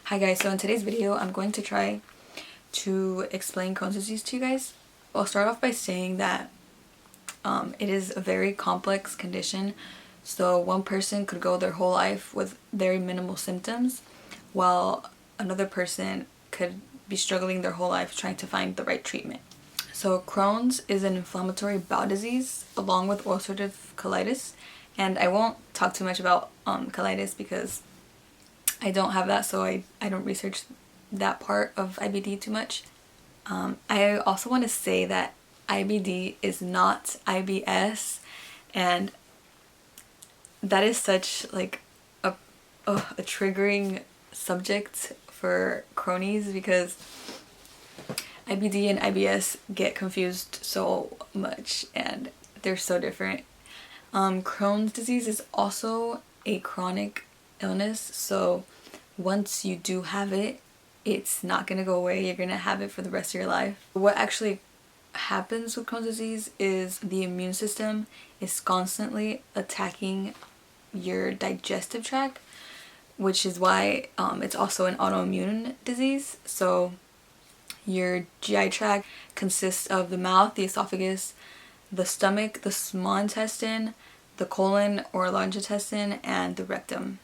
Hi guys, so in today's video I'm going to try to explain Crohn's disease to you guys. I'll start off by saying that it is a very complex condition, so one person could go their whole life with very minimal symptoms while another person could be struggling their whole life trying to find the right treatment. So Crohn's is an inflammatory bowel disease along with ulcerative colitis, and I won't talk too much about colitis because I don't have that, so I don't research that part of IBD too much. I also want to say that IBD is not IBS, and that is such like a triggering subject for cronies because IBD and IBS get confused so much and they're so different. Crohn's disease is also a chronic illness, so once you do have it, it's not gonna go away. You're gonna have it for the rest of your life. What actually happens with Crohn's disease is the immune system is constantly attacking your digestive tract, which is why it's also an autoimmune disease. So your GI tract consists of the mouth, the esophagus, the stomach, the small intestine, the colon or large intestine, and the rectum.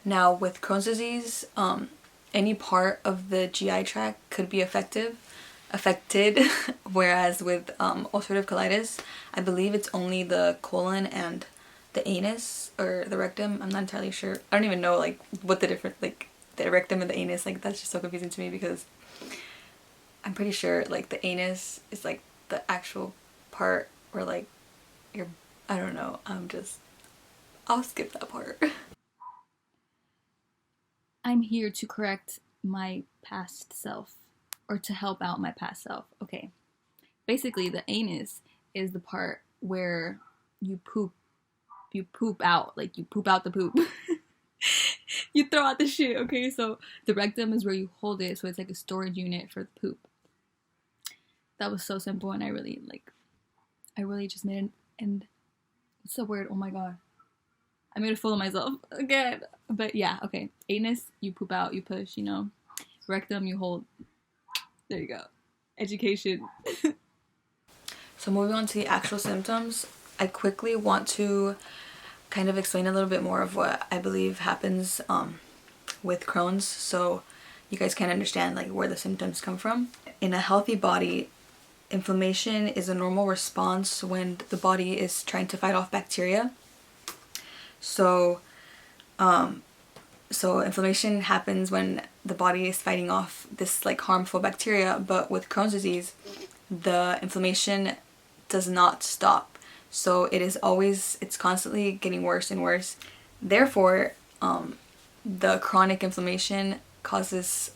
Now with Crohn's disease, any part of the GI tract could be affected, whereas with ulcerative colitis, I believe it's only the colon and the anus or the rectum. I'm not entirely sure. I don't even know like what the difference, like the rectum and the anus, like that's just so confusing to me because I'm pretty sure like the anus is like the actual part where like your, I don't know, I'll skip that part. I'm here to correct my past self, or to help out my past self. Okay. Basically, the anus is the part where you poop out, like you poop out the poop. You throw out the shit, okay? So the rectum is where you hold it, so it's like a storage unit for the poop. That was so simple, and I really just made and what's the word? Oh my god. I made a fool of myself again. But yeah, okay. Anus, you poop out, you push, you know. Rectum, you hold. There you go. Education. So moving on to the actual symptoms, I quickly want to kind of explain a little bit more of what I believe happens with Crohn's, so you guys can understand like where the symptoms come from. In a healthy body, inflammation is a normal response when the body is trying to fight off bacteria. So inflammation happens when the body is fighting off this like harmful bacteria, but with Crohn's disease, the inflammation does not stop. So it's constantly getting worse and worse. Therefore, the chronic inflammation causes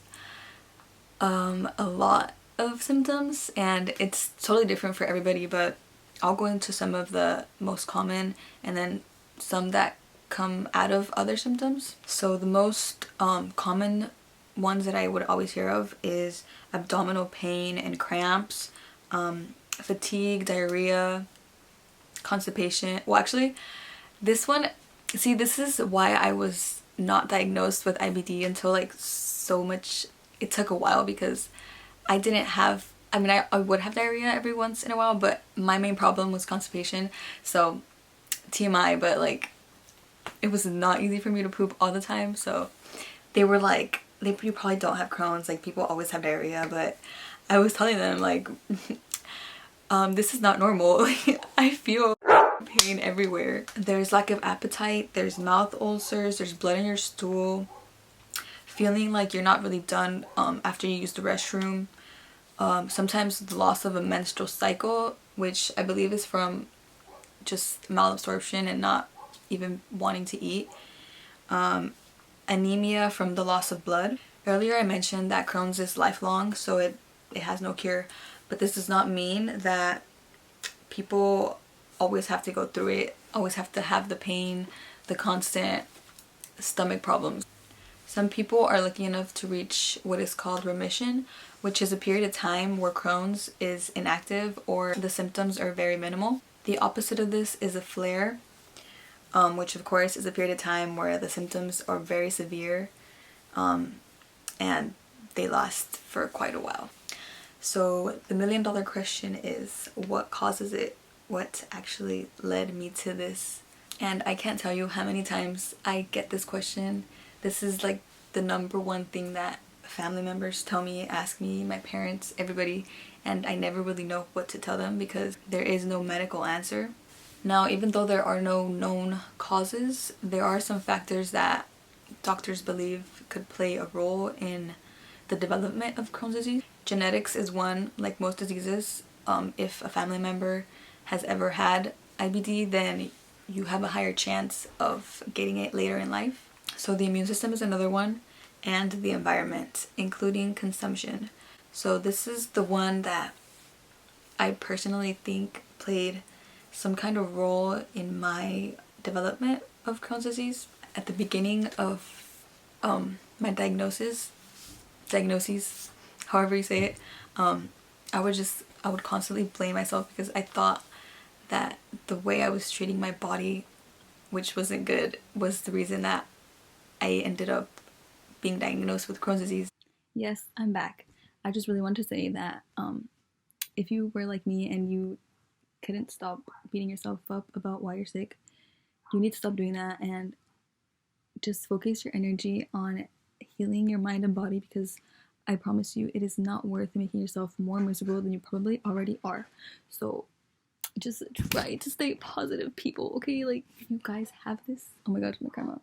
a lot of symptoms, and it's totally different for everybody, but I'll go into some of the most common and then some that come out of other symptoms. So the most common ones that I would always hear of is abdominal pain and cramps, fatigue, diarrhea, constipation. Well, actually, this is why I was not diagnosed with IBD until like so much. It took a while because I didn't have, I would have diarrhea every once in a while, but my main problem was constipation. So TMI, but like it was not easy for me to poop all the time. So they were like, you probably don't have Crohn's, like people always have diarrhea, but I was telling them like this is not normal. I feel pain everywhere. There's lack of appetite, there's mouth ulcers, there's blood in your stool, feeling like you're not really done after you use the restroom. Sometimes the loss of a menstrual cycle, which I believe is from just malabsorption and not even wanting to eat. Anemia from the loss of blood. Earlier I mentioned that Crohn's is lifelong, so it has no cure, but this does not mean that people always have to go through it, always have to have the pain, the constant stomach problems. Some people are lucky enough to reach what is called remission, which is a period of time where Crohn's is inactive or the symptoms are very minimal. The opposite of this is a flare, which of course is a period of time where the symptoms are very severe. and they last for quite a while. So the $1,000,000 question is, what causes it? What actually led me to this? And I can't tell you how many times I get this question. This is like the number one thing that family members tell me, ask me, my parents, everybody, and I never really know what to tell them because there is no medical answer. Now, even though there are no known causes, there are some factors that doctors believe could play a role in the development of Crohn's disease. Genetics is one, like most diseases. If a family member has ever had IBD, then you have a higher chance of getting it later in life. So the immune system is another one, and the environment, including consumption. So this is the one that I personally think played some kind of role in my development of Crohn's disease. At the beginning of my diagnoses, however you say it, I would constantly blame myself because I thought that the way I was treating my body, which wasn't good, was the reason that I ended up being diagnosed with Crohn's disease. Yes, I'm back. I just really want to say that if you were like me and you couldn't stop beating yourself up about why you're sick, you need to stop doing that and just focus your energy on healing your mind and body, because I promise you it is not worth making yourself more miserable than you probably already are. So just try to stay positive, people, okay? Like, you guys have this. Oh my god, my grandma.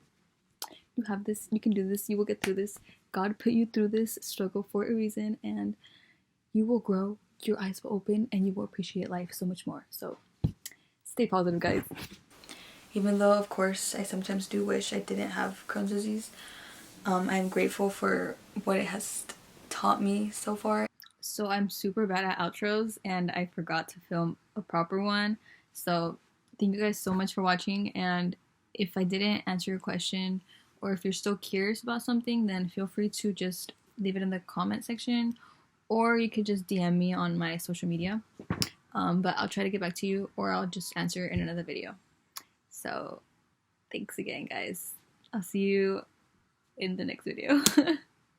You have this, you can do this, you will get through this. God put you through this struggle for a reason, and you will grow, your eyes will open, and you will appreciate life so much more. So stay positive, guys. Even though, of course, I sometimes do wish I didn't have Crohn's disease, I'm grateful for what it has taught me so far. So I'm super bad at outros, and I forgot to film a proper one. So thank you guys so much for watching, and if I didn't answer your question, or if you're still curious about something, then feel free to just leave it in the comment section, or you could just DM me on my social media. But I'll try to get back to you, or I'll just answer in another video. So thanks again, guys. I'll see you in the next video.